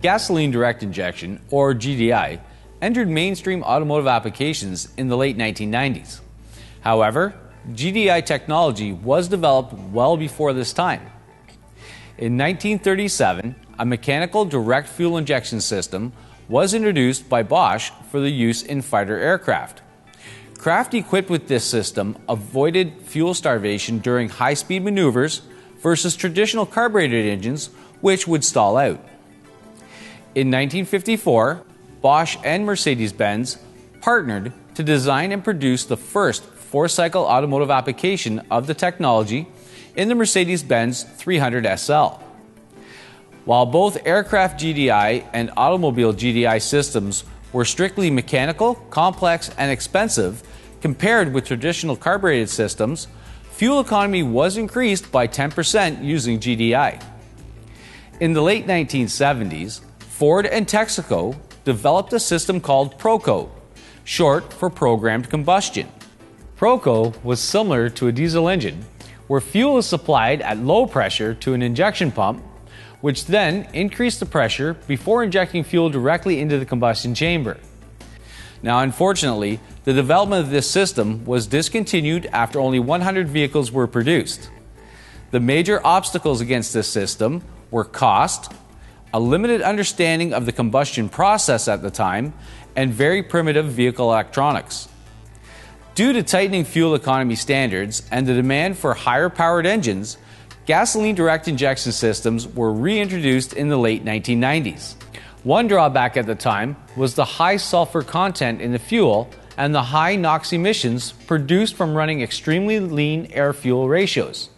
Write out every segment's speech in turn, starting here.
Gasoline direct injection, or GDI, entered mainstream automotive applications in the late 1990s. However, GDI technology was developed well before this time. In 1937, a mechanical direct fuel injection system was introduced by Bosch for the use in fighter aircraft. Craft equipped with this system avoided fuel starvation during high-speed maneuvers versus traditional carbureted engines, which would stall out. In 1954, Bosch and Mercedes-Benz partnered to design and produce the first four-cycle automotive application of the technology in the Mercedes-Benz 300 SL. While both aircraft GDI and automobile GDI systems were strictly mechanical, complex, and expensive compared with traditional carbureted systems, fuel economy was increased by 10% using GDI. In the late 1970s, Ford and Texaco developed a system called Proco, short for programmed combustion. Proco was similar to a diesel engine, where fuel is supplied at low pressure to an injection pump, which then increased the pressure before injecting fuel directly into the combustion chamber. Now, unfortunately, the development of this system was discontinued after only 100 vehicles were produced. The major obstacles against this system were cost, a limited understanding of the combustion process at the time, and very primitive vehicle electronics. Due to tightening fuel economy standards and the demand for higher-powered engines, gasoline direct injection systems were reintroduced in the late 1990s. One drawback at the time was the high sulfur content in the fuel and the high NOx emissions produced from running extremely lean air-fuel ratios.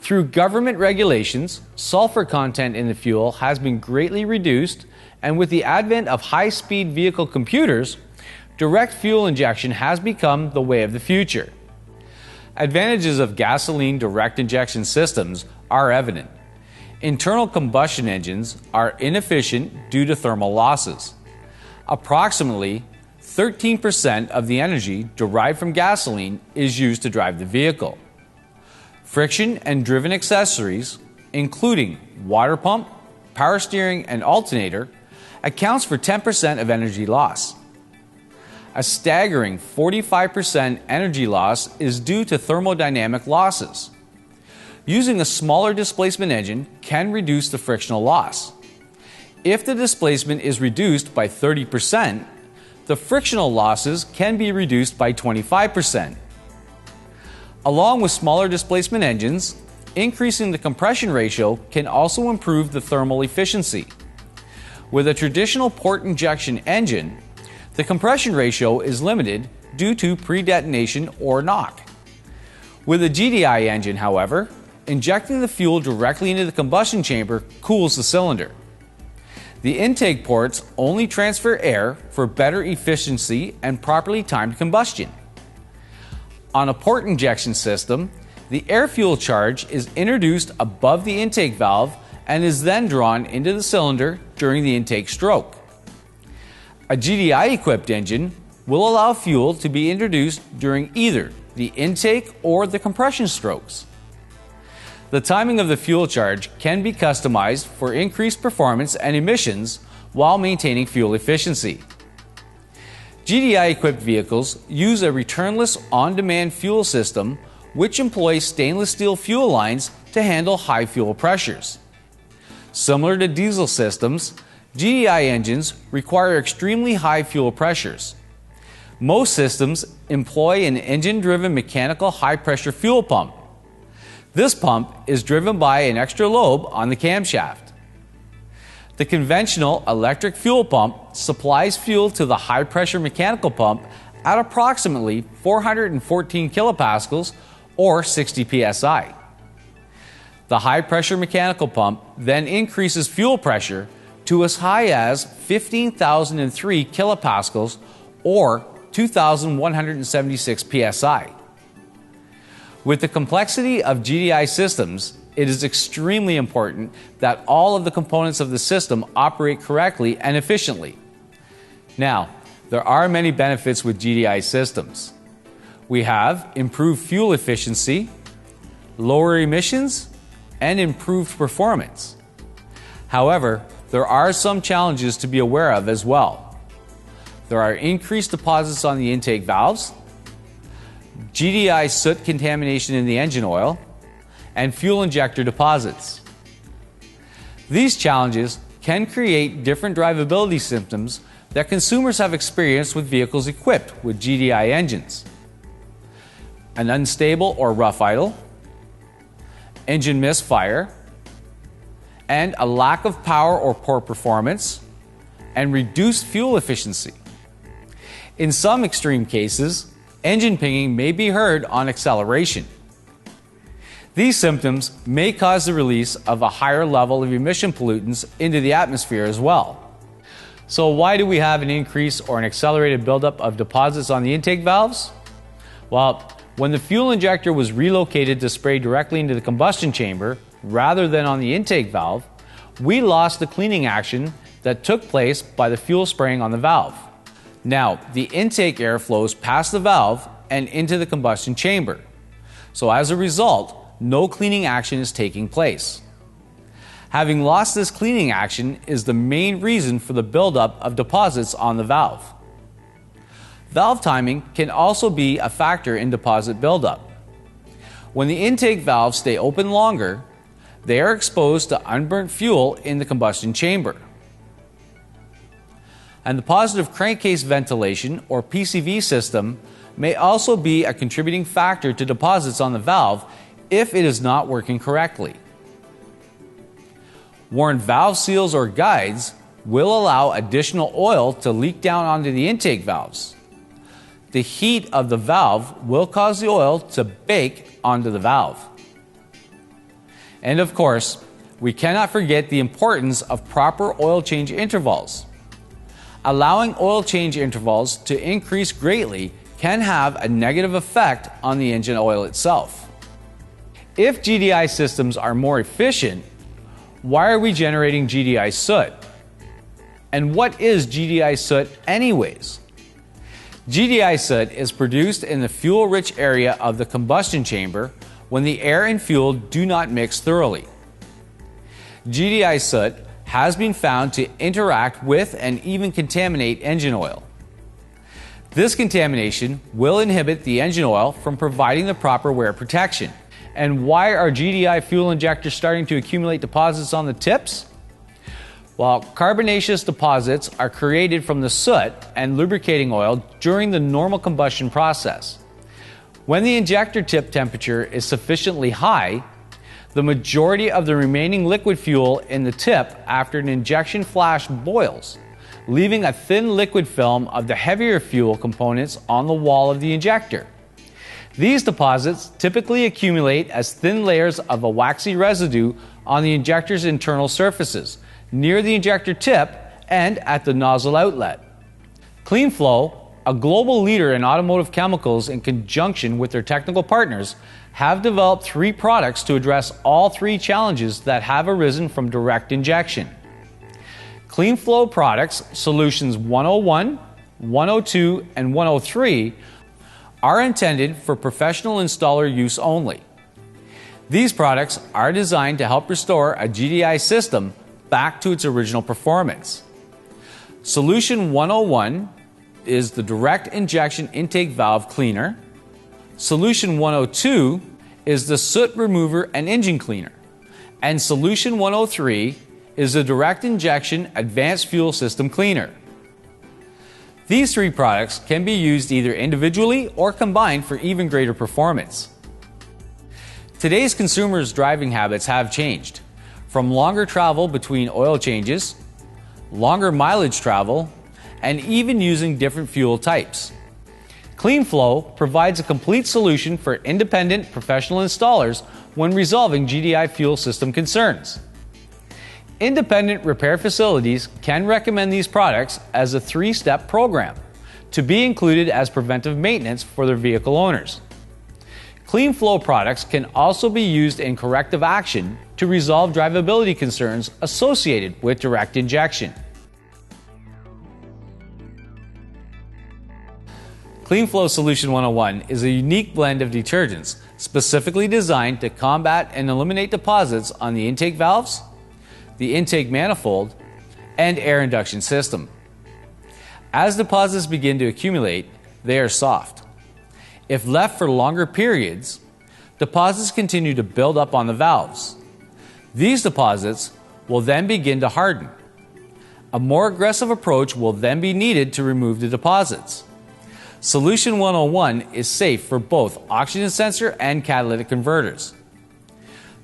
Through government regulations, sulfur content in the fuel has been greatly reduced, and with the advent of high-speed vehicle computers, direct fuel injection has become the way of the future. Advantages of gasoline direct injection systems are evident. Internal combustion engines are inefficient due to thermal losses. Approximately 13% of the energy derived from gasoline is used to drive the vehicle. Friction and driven accessories, including water pump, power steering, and alternator, accounts for 10% of energy loss. A staggering 45% energy loss is due to thermodynamic losses. Using a smaller displacement engine can reduce the frictional loss. If the displacement is reduced by 30%, the frictional losses can be reduced by 25%. Along with smaller displacement engines, increasing the compression ratio can also improve the thermal efficiency. With a traditional port injection engine, the compression ratio is limited due to pre-detonation or knock. With a GDI engine, however, injecting the fuel directly into the combustion chamber cools the cylinder. The intake ports only transfer air for better efficiency and properly timed combustion. On a port injection system, the air-fuel charge is introduced above the intake valve and is then drawn into the cylinder during the intake stroke. A GDI-equipped engine will allow fuel to be introduced during either the intake or the compression strokes. The timing of the fuel charge can be customized for increased performance and emissions while maintaining fuel efficiency. GDI-equipped vehicles use a returnless on-demand fuel system which employs stainless steel fuel lines to handle high fuel pressures. Similar to diesel systems, GDI engines require extremely high fuel pressures. Most systems employ an engine-driven mechanical high-pressure fuel pump. This pump is driven by an extra lobe on the camshaft. The conventional electric fuel pump supplies fuel to the high-pressure mechanical pump at approximately 414 kilopascals or 60 psi. The high-pressure mechanical pump then increases fuel pressure to as high as 15,003 kilopascals or 2,176 psi. With the complexity of GDI systems, it is extremely important that all of the components of the system operate correctly and efficiently. Now, there are many benefits with GDI systems. We have improved fuel efficiency, lower emissions, and improved performance. However, there are some challenges to be aware of as well. There are increased deposits on the intake valves, GDI soot contamination in the engine oil, and fuel injector deposits. These challenges can create different drivability symptoms that consumers have experienced with vehicles equipped with GDI engines. An unstable or rough idle, engine misfire, and a lack of power or poor performance, and reduced fuel efficiency. In some extreme cases, engine pinging may be heard on acceleration. These symptoms may cause the release of a higher level of emission pollutants into the atmosphere as well. So why do we have an increase or an accelerated buildup of deposits on the intake valves? Well, when the fuel injector was relocated to spray directly into the combustion chamber rather than on the intake valve, we lost the cleaning action that took place by the fuel spraying on the valve. Now, the intake air flows past the valve and into the combustion chamber. So as a result, no cleaning action is taking place. Having lost this cleaning action is the main reason for the buildup of deposits on the valve. Valve timing can also be a factor in deposit buildup. When the intake valves stay open longer, they are exposed to unburnt fuel in the combustion chamber. And the positive crankcase ventilation, or PCV system, may also be a contributing factor to deposits on the valve if it is not working correctly. Worn valve seals or guides will allow additional oil to leak down onto the intake valves. The heat of the valve will cause the oil to bake onto the valve. And of course, we cannot forget the importance of proper oil change intervals. Allowing oil change intervals to increase greatly can have a negative effect on the engine oil itself. If GDI systems are more efficient, why are we generating GDI soot? And what is GDI soot anyways? GDI soot is produced in the fuel-rich area of the combustion chamber when the air and fuel do not mix thoroughly. GDI soot has been found to interact with and even contaminate engine oil. This contamination will inhibit the engine oil from providing the proper wear protection. And why are GDI fuel injectors starting to accumulate deposits on the tips? Well, carbonaceous deposits are created from the soot and lubricating oil during the normal combustion process. When the injector tip temperature is sufficiently high, the majority of the remaining liquid fuel in the tip after an injection flash boils, leaving a thin liquid film of the heavier fuel components on the wall of the injector. These deposits typically accumulate as thin layers of a waxy residue on the injector's internal surfaces, near the injector tip and at the nozzle outlet. Kleen-flo, a global leader in automotive chemicals in conjunction with their technical partners, have developed 3 products to address all 3 challenges that have arisen from direct injection. Kleen-flo products, solutions 101, 102, and 103 are intended for professional installer use only. These products are designed to help restore a GDI system back to its original performance. Solution 101 is the direct injection intake valve cleaner. Solution 102 is the soot remover and engine cleaner. And Solution 103 is the direct injection advanced fuel system cleaner. These 3 products can be used either individually or combined for even greater performance. Today's consumers' driving habits have changed, from longer travel between oil changes, longer mileage travel, and even using different fuel types. Kleen-flo provides a complete solution for independent professional installers when resolving GDI fuel system concerns. Independent repair facilities can recommend these products as a 3-step program to be included as preventive maintenance for their vehicle owners. Kleen-flo products can also be used in corrective action to resolve drivability concerns associated with direct injection. Kleen-flo Solution 101 is a unique blend of detergents specifically designed to combat and eliminate deposits on the intake valves, the intake manifold, and air induction system. As deposits begin to accumulate, they are soft. If left for longer periods, deposits continue to build up on the valves. These deposits will then begin to harden. A more aggressive approach will then be needed to remove the deposits. Solution 101 is safe for both oxygen sensor and catalytic converters.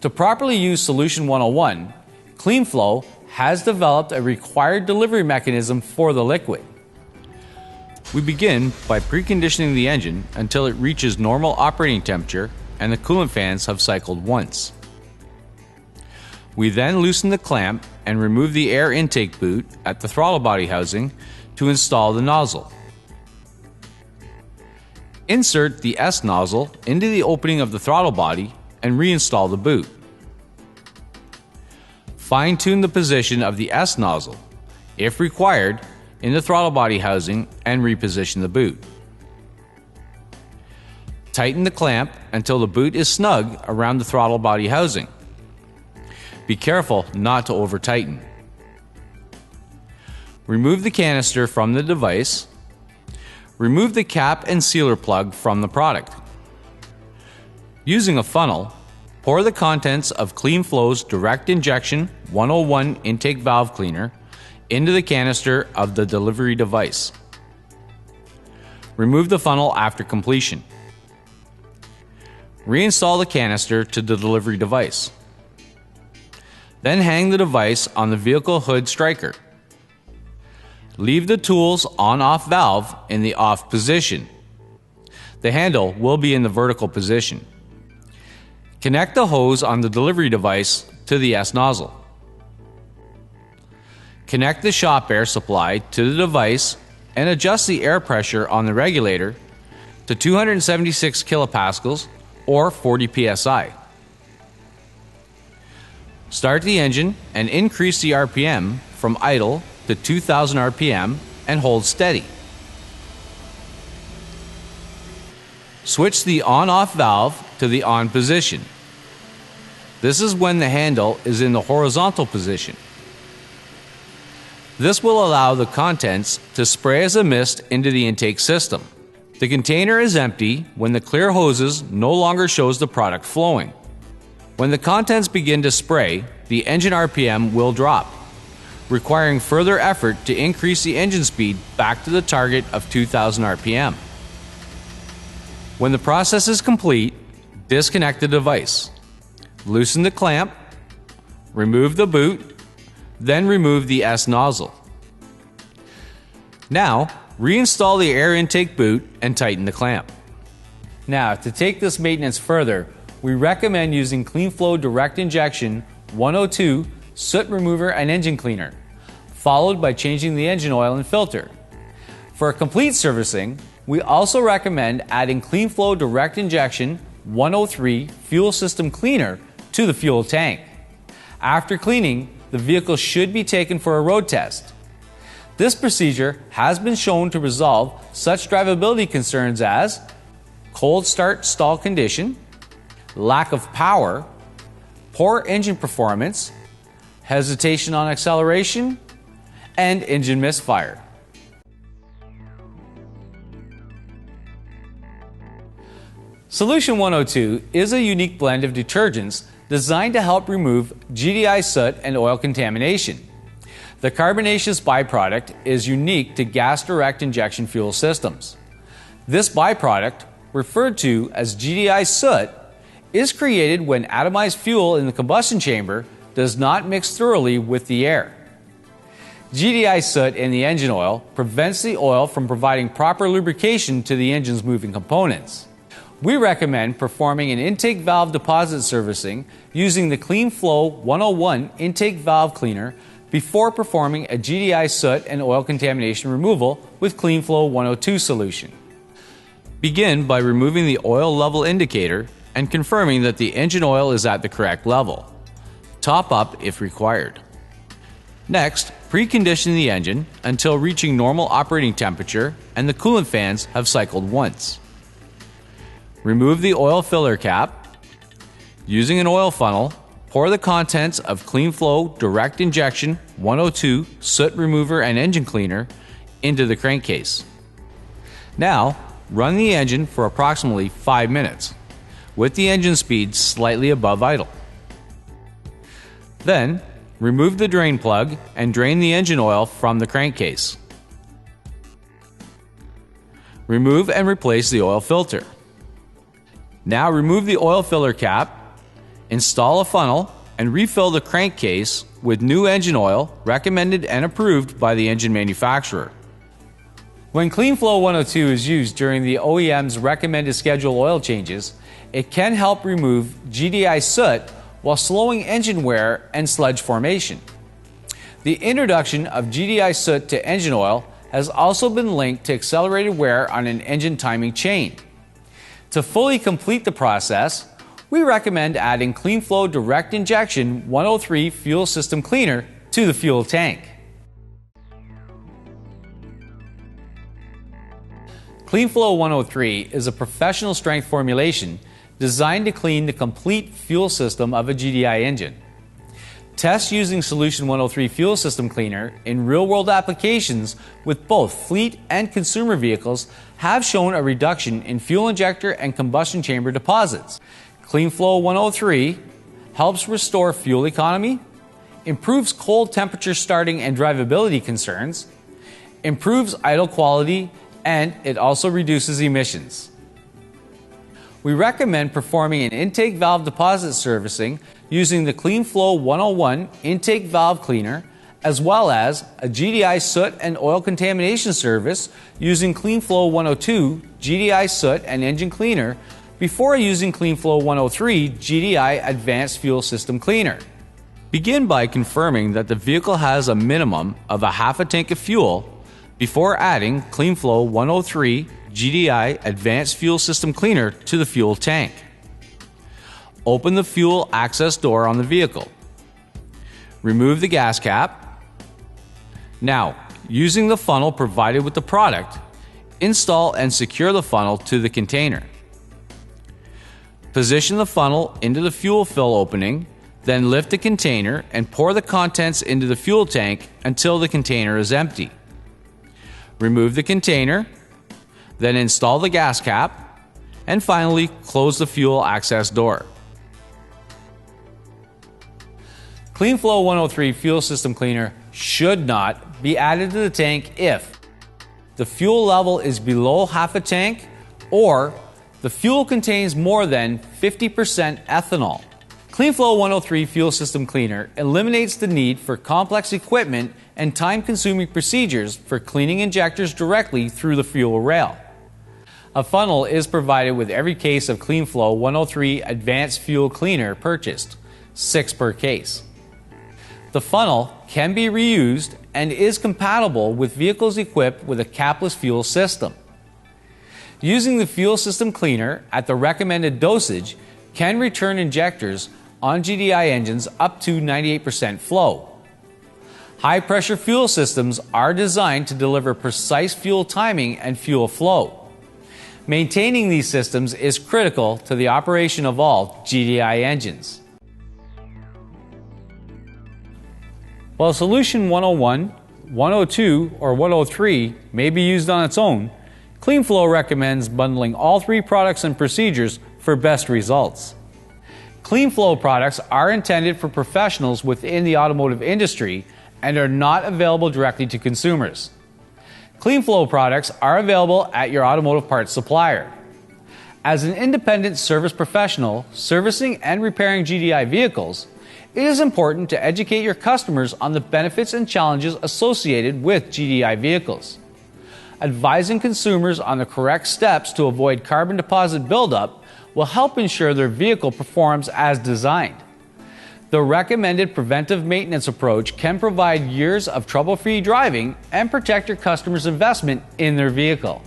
To properly use Solution 101, Kleen-flo has developed a required delivery mechanism for the liquid. We begin by preconditioning the engine until it reaches normal operating temperature and the coolant fans have cycled once. We then loosen the clamp and remove the air intake boot at the throttle body housing to install the nozzle. Insert the S nozzle into the opening of the throttle body and reinstall the boot. Fine-tune the position of the S nozzle, if required, in the throttle body housing and reposition the boot. Tighten the clamp until the boot is snug around the throttle body housing. Be careful not to over-tighten. Remove the canister from the device. Remove the cap and sealer plug from the product. Using a funnel, pour the contents of Kleen-flo's direct injection 101 intake valve cleaner into the canister of the delivery device. Remove the funnel after completion. Reinstall the canister to the delivery device. Then hang the device on the vehicle hood striker. Leave the tool's on-off valve in the off position. The handle will be in the vertical position. Connect the hose on the delivery device to the S nozzle. Connect the shop air supply to the device and adjust the air pressure on the regulator to 276 kilopascals or 40 psi. Start the engine and increase the RPM from idle to 2000 RPM and hold steady. Switch the on-off valve to the on position. This is when the handle is in the horizontal position. This will allow the contents to spray as a mist into the intake system. The container is empty when the clear hoses no longer shows the product flowing. When the contents begin to spray, the engine RPM will drop, requiring further effort to increase the engine speed back to the target of 2000 RPM. When the process is complete, disconnect the device. Loosen the clamp, remove the boot, then remove the S nozzle. Now, reinstall the air intake boot and tighten the clamp. Now, to take this maintenance further, we recommend using Kleen-flo Direct Injection 102 Soot Remover and Engine Cleaner, followed by changing the engine oil and filter. For a complete servicing, we also recommend adding Kleen-flo Direct Injection 103 Fuel System Cleaner to the fuel tank. After cleaning, the vehicle should be taken for a road test. This procedure has been shown to resolve such drivability concerns as cold start stall condition, lack of power, poor engine performance, hesitation on acceleration, and engine misfire. Solution 102 is a unique blend of detergents designed to help remove GDI soot and oil contamination. The carbonaceous byproduct is unique to gas direct injection fuel systems. This byproduct, referred to as GDI soot, is created when atomized fuel in the combustion chamber does not mix thoroughly with the air. GDI soot in the engine oil prevents the oil from providing proper lubrication to the engine's moving components. We recommend performing an intake valve deposit servicing using the Kleen-flo 101 intake valve cleaner before performing a GDI soot and oil contamination removal with Kleen-flo 102 solution. Begin by removing the oil level indicator and confirming that the engine oil is at the correct level. Top up if required. Next, precondition the engine until reaching normal operating temperature and the coolant fans have cycled once. Remove the oil filler cap. Using an oil funnel, pour the contents of Kleen-flo Direct Injection 102 Soot Remover and Engine Cleaner into the crankcase. Now, run the engine for approximately 5 minutes, with the engine speed slightly above idle. Then, remove the drain plug and drain the engine oil from the crankcase. Remove and replace the oil filter. Now remove the oil filler cap, install a funnel, and refill the crankcase with new engine oil recommended and approved by the engine manufacturer. When Kleen-flo 102 is used during the OEM's recommended schedule oil changes, it can help remove GDI soot while slowing engine wear and sludge formation. The introduction of GDI soot to engine oil has also been linked to accelerated wear on an engine timing chain. To fully complete the process, we recommend adding Kleen-flo Direct Injection 103 Fuel System Cleaner to the fuel tank. Kleen-flo 103 is a professional strength formulation designed to clean the complete fuel system of a GDI engine. Tests using Solution 103 Fuel System Cleaner in real-world applications with both fleet and consumer vehicles have shown a reduction in fuel injector and combustion chamber deposits. Kleen-flo 103 helps restore fuel economy, improves cold temperature starting and drivability concerns, improves idle quality, and it also reduces emissions. We recommend performing an intake valve deposit servicing using the Kleen-flo 101 intake valve cleaner, as well as a GDI soot and oil contamination service using Kleen-flo 102 GDI soot and engine cleaner before using Kleen-flo 103 GDI Advanced Fuel System Cleaner. Begin by confirming that the vehicle has a minimum of a half a tank of fuel before adding Kleen-flo 103 GDI Advanced Fuel System Cleaner to the fuel tank. Open the fuel access door on the vehicle. Remove the gas cap. Now, using the funnel provided with the product, install and secure the funnel to the container. Position the funnel into the fuel fill opening, then lift the container and pour the contents into the fuel tank until the container is empty. Remove the container, then install the gas cap, and finally close the fuel access door. Kleen-flo 103 Fuel System Cleaner should not be added to the tank if the fuel level is below half a tank or the fuel contains more than 50% ethanol. Kleen-flo 103 Fuel System Cleaner eliminates the need for complex equipment and time-consuming procedures for cleaning injectors directly through the fuel rail. A funnel is provided with every case of Kleen-flo 103 Advanced Fuel Cleaner purchased, 6 per case. The funnel can be reused and is compatible with vehicles equipped with a capless fuel system. Using the fuel system cleaner at the recommended dosage can return injectors on GDI engines up to 98% flow. High-pressure fuel systems are designed to deliver precise fuel timing and fuel flow. Maintaining these systems is critical to the operation of all GDI engines. While Solution 101, 102, or 103 may be used on its own, Kleen-flo recommends bundling all 3 products and procedures for best results. Kleen-flo products are intended for professionals within the automotive industry and are not available directly to consumers. Kleen-flo products are available at your automotive parts supplier. As an independent service professional servicing and repairing GDI vehicles, it is important to educate your customers on the benefits and challenges associated with GDI vehicles. Advising consumers on the correct steps to avoid carbon deposit buildup will help ensure their vehicle performs as designed. The recommended preventive maintenance approach can provide years of trouble-free driving and protect your customer's investment in their vehicle.